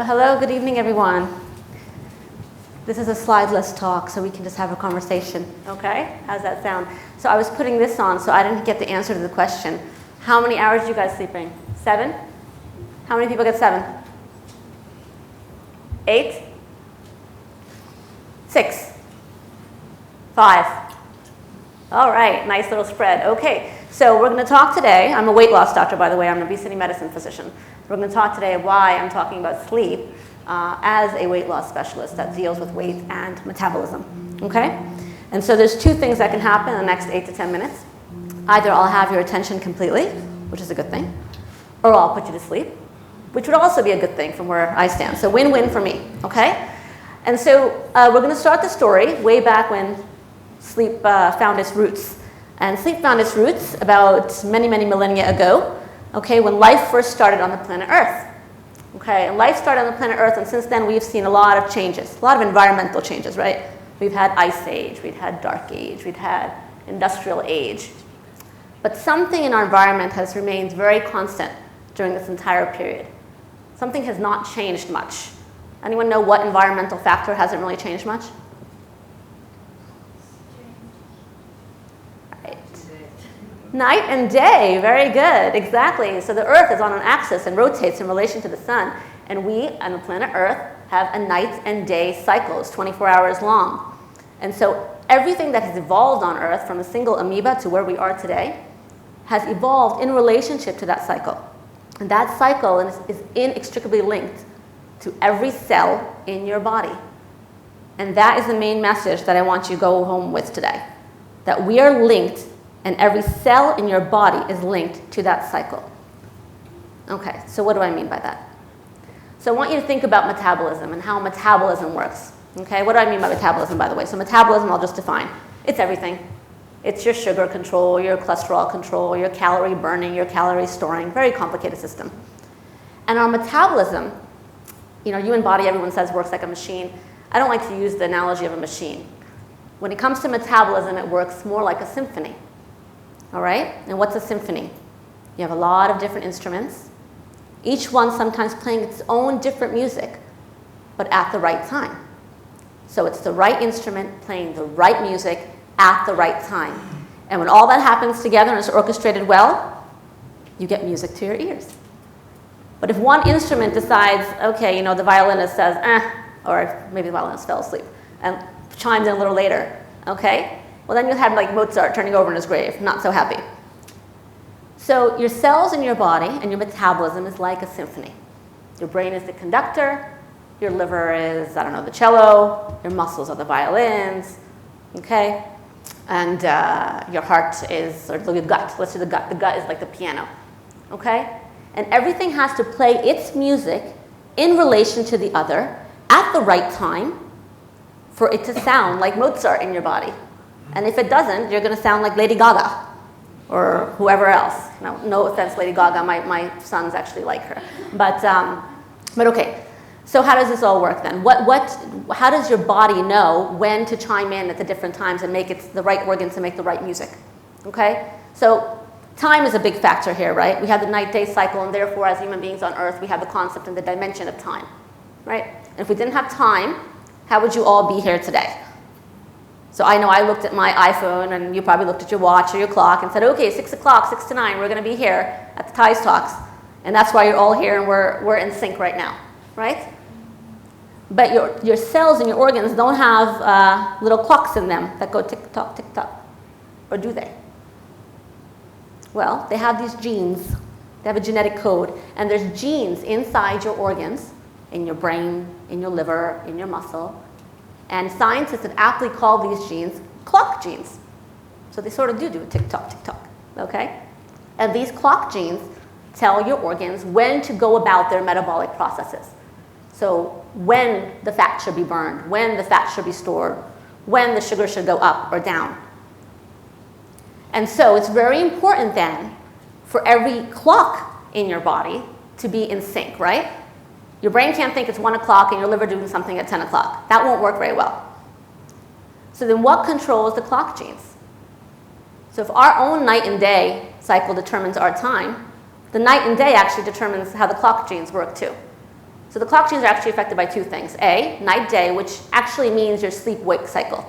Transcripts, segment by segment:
Hello, good evening, everyone. This is a slideless talk, so we can just have a conversation, okay? How's that sound? So I was putting this on, so I didn't get the answer to the question. How many hours are you guys sleeping? 7? How many people get 7? 8? 6? 5? All right, nice little spread. Okay, so we're going to talk today. I'm a weight loss doctor, by the way. I'm an obesity medicine physician. We're going to talk today why I'm talking about sleep as a weight loss specialist that deals with weight and metabolism, okay? And so there's two things that can happen in the next 8 to 10 minutes. Either I'll have your attention completely, which is a good thing, or I'll put you to sleep, which would also be a good thing from where I stand. So win-win for me, okay? And so we're going to start the story way back when sleep found its roots. And sleep found its roots about many, many millennia ago, okay, when life first started on the planet Earth. Okay, and life started on the planet Earth, and since then we've seen a lot of changes, a lot of environmental changes, right? We've had ice age, we've had dark age, we've had industrial age. But something in our environment has remained very constant during this entire period. Something has not changed much. Anyone know what environmental factor hasn't really changed much? Night and day, very good, exactly. So the Earth is on an axis and rotates in relation to the sun. And we, on the planet Earth, have a night and day cycles, 24 hours long. And so everything that has evolved on Earth, from a single amoeba to where we are today, has evolved in relationship to that cycle. And that cycle is inextricably linked to every cell in your body. And that is the main message that I want you to go home with today. That we are linked, and every cell in your body is linked to that cycle. Okay, so what do I mean by that? So I want you to think about metabolism and how metabolism works. Okay, what do I mean by metabolism, by the way? So metabolism, I'll just define. It's everything. It's your sugar control, your cholesterol control, your calorie burning, your calorie storing, very complicated system. And our metabolism, you know, human body, everyone says, works like a machine. I don't like to use the analogy of a machine. When it comes to metabolism, it works more like a symphony. All right? And what's a symphony? You have a lot of different instruments, each one sometimes playing its own different music, but at the right time. So it's the right instrument playing the right music at the right time. And when all that happens together and is orchestrated well, you get music to your ears. But if one instrument decides, okay, you know, the violinist says, or maybe the violinist fell asleep and chimes in a little later, okay? Well, then you'll have like Mozart turning over in his grave, not so happy. So your cells in your body and your metabolism is like a symphony. Your brain is the conductor, your liver is, I don't know, the cello, your muscles are the violins, okay? And your heart is, or your gut, let's do the gut. The gut is like the piano, okay? And everything has to play its music in relation to the other at the right time for it to sound like Mozart in your body. And if it doesn't, you're going to sound like Lady Gaga or whoever else. No offense, Lady Gaga. My sons actually like her. But okay. So how does this all work then? How does your body know when to chime in at the different times and make it the right organs to make the right music? Okay? So time is a big factor here, right? We have the night-day cycle, and therefore, as human beings on Earth, we have the concept and the dimension of time, right? And if we didn't have time, how would you all be here today? So I know I looked at my iPhone, and you probably looked at your watch or your clock and said, okay, 6 o'clock, 6 to 9, we're going to be here at the TUYS talks. And that's why you're all here, and we're in sync right now, right? But your cells and your organs don't have little clocks in them that go tick-tock, tick-tock. Or do they? Well, they have these genes. They have a genetic code. And there's genes inside your organs, in your brain, in your liver, in your muscle. And scientists have aptly called these genes clock genes. So they sort of do a tick-tock, tick-tock, okay? And these clock genes tell your organs when to go about their metabolic processes. So when the fat should be burned, when the fat should be stored, when the sugar should go up or down. And so it's very important then for every clock in your body to be in sync, right? Your brain can't think it's 1 o'clock and your liver doing something at 10 o'clock. That won't work very well. So then what controls the clock genes? So if our own night and day cycle determines our time, the night and day actually determines how the clock genes work too. So the clock changes are actually affected by two things. A, night-day, which actually means your sleep-wake cycle.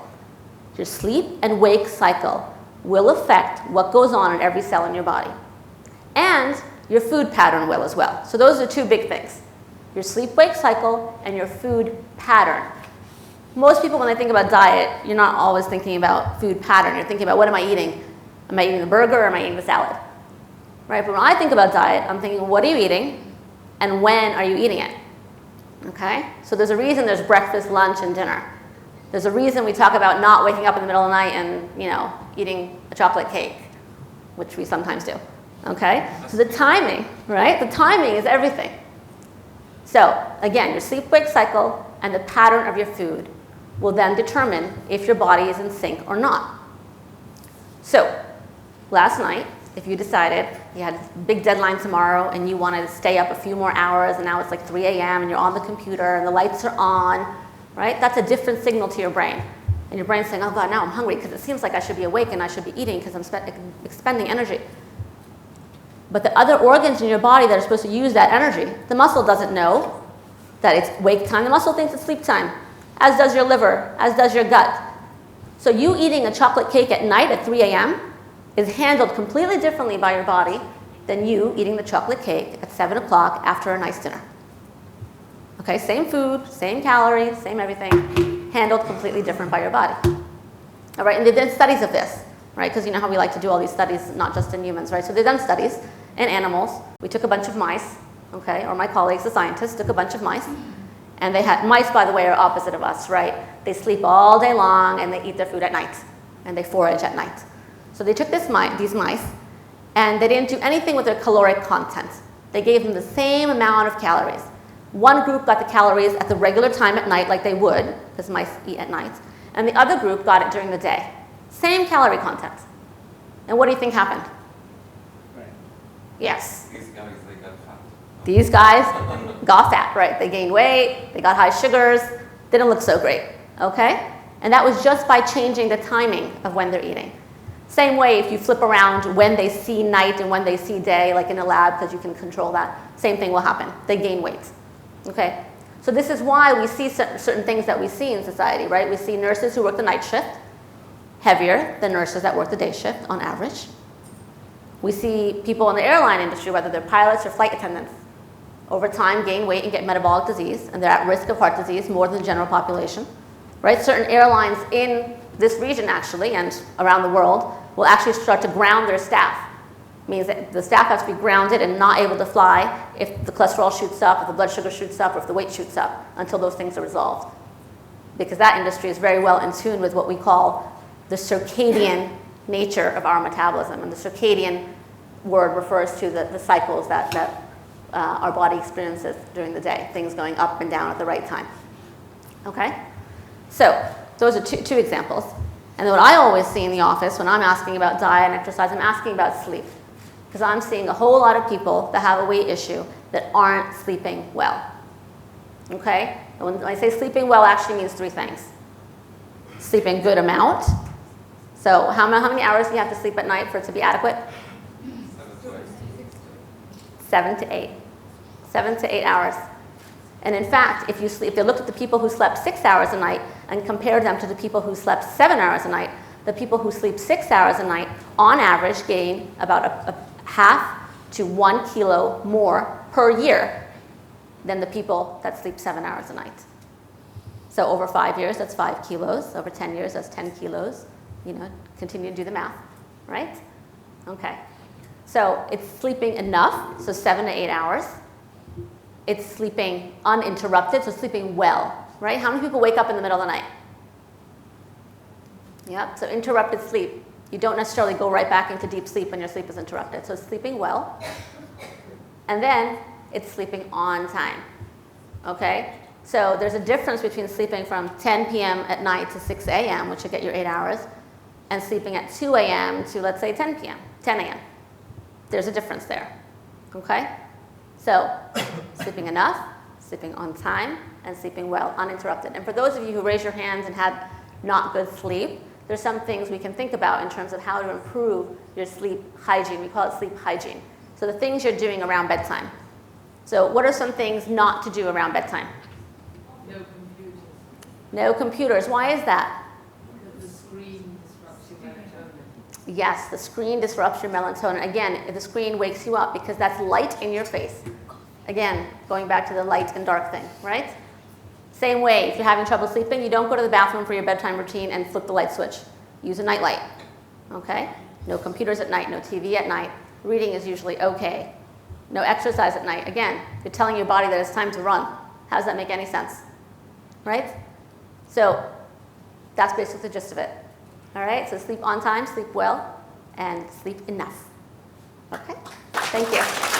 Your sleep and wake cycle will affect what goes on in every cell in your body. And your food pattern will as well. So those are two big things. Your sleep-wake cycle and your food pattern. Most people, when they think about diet, you're not always thinking about food pattern. You're thinking about, what am I eating? Am I eating the burger or am I eating the salad? Right? But when I think about diet, I'm thinking, what are you eating and when are you eating it? Okay? So there's a reason there's breakfast, lunch, and dinner. There's a reason we talk about not waking up in the middle of the night and, eating a chocolate cake, which we sometimes do. Okay? So the timing, right? The timing is everything. So again, your sleep-wake cycle and the pattern of your food will then determine if your body is in sync or not. So last night, if you decided you had a big deadline tomorrow and you wanted to stay up a few more hours and now it's like 3 a.m. and you're on the computer and the lights are on, right? That's a different signal to your brain. And your brain's saying, oh God, now I'm hungry because it seems like I should be awake and I should be eating because I'm expending energy. But the other organs in your body that are supposed to use that energy, the muscle doesn't know that it's wake time. The muscle thinks it's sleep time, as does your liver, as does your gut. So you eating a chocolate cake at night at 3 a.m. is handled completely differently by your body than you eating the chocolate cake at 7 o'clock after a nice dinner. Okay, same food, same calories, same everything, handled completely different by your body. All right, and they did studies of this, right? Because you know how we like to do all these studies, not just in humans, right? So they've done studies in animals. We took a bunch of mice, okay, or my colleagues, the scientists, took a bunch of mice. And they had, mice, by the way, are opposite of us, right? They sleep all day long and they eat their food at night. And they forage at night. So they took these mice and they didn't do anything with their caloric content. They gave them the same amount of calories. One group got the calories at the regular time at night like they would, because mice eat at night. And the other group got it during the day. Same calorie content. And what do you think happened? Right. Yes. These guys, they got fat. These guys got fat, right? They gained weight, they got high sugars, didn't look so great, okay? And that was just by changing the timing of when they're eating. Same way if you flip around when they see night and when they see day, like in a lab, because you can control that, same thing will happen. They gain weight, okay? So this is why we see certain things that we see in society, right? We see nurses who work the night shift, heavier than nurses that work the day shift on average. We see people in the airline industry, whether they're pilots or flight attendants, over time gain weight and get metabolic disease, and they're at risk of heart disease more than the general population, right? Certain airlines in this region actually, and around the world, will actually start to ground their staff. It means that the staff has to be grounded and not able to fly if the cholesterol shoots up, if the blood sugar shoots up, or if the weight shoots up, until those things are resolved. Because that industry is very well in tune with what we call the circadian nature of our metabolism. And the circadian word refers to the cycles that our body experiences during the day, things going up and down at the right time. Okay? So those are two examples. And then what I always see in the office when I'm asking about diet and exercise, I'm asking about sleep. Because I'm seeing a whole lot of people that have a weight issue that aren't sleeping well. Okay? And when I say sleeping well, actually means three things. Sleeping good amount. So how many hours do you have to sleep at night for it to be adequate? 7 to 8. 7 to 8 hours. And in fact, if you looked at the people who slept 6 hours a night and compared them to the people who slept 7 hours a night, the people who sleep 6 hours a night, on average, gain about a half to 1 kilo more per year than the people that sleep 7 hours a night. So over 5 years, that's 5 kilos. Over 10 years, that's 10 kilos. Continue to do the math, right? Okay. So it's sleeping enough, so 7 to 8 hours. It's sleeping uninterrupted, so sleeping well, right? How many people wake up in the middle of the night? Yep, so interrupted sleep. You don't necessarily go right back into deep sleep when your sleep is interrupted. So it's sleeping well. And then it's sleeping on time, okay? So there's a difference between sleeping from 10 p.m. at night to 6 a.m., which will get you 8 hours, and sleeping at 2 a.m. to, let's say, 10 p.m., 10 a.m. There's a difference there, okay? So sleeping enough, sleeping on time, and sleeping well, uninterrupted. And for those of you who raise your hands and had not good sleep, there's some things we can think about in terms of how to improve your sleep hygiene. We call it sleep hygiene. So the things you're doing around bedtime. So what are some things not to do around bedtime? No computers. No computers. Why is that? Because the screen disrupts your melatonin. Yes, the screen disrupts your melatonin. Again, the screen wakes you up because that's light in your face. Again, going back to the light and dark thing, right? Same way, if you're having trouble sleeping, you don't go to the bathroom for your bedtime routine and flip the light switch. Use a night light, okay? No computers at night, no TV at night. Reading is usually okay. No exercise at night. Again, you're telling your body that it's time to run. How does that make any sense? Right? So that's basically the gist of it. All right, so sleep on time, sleep well, and sleep enough. Okay, thank you.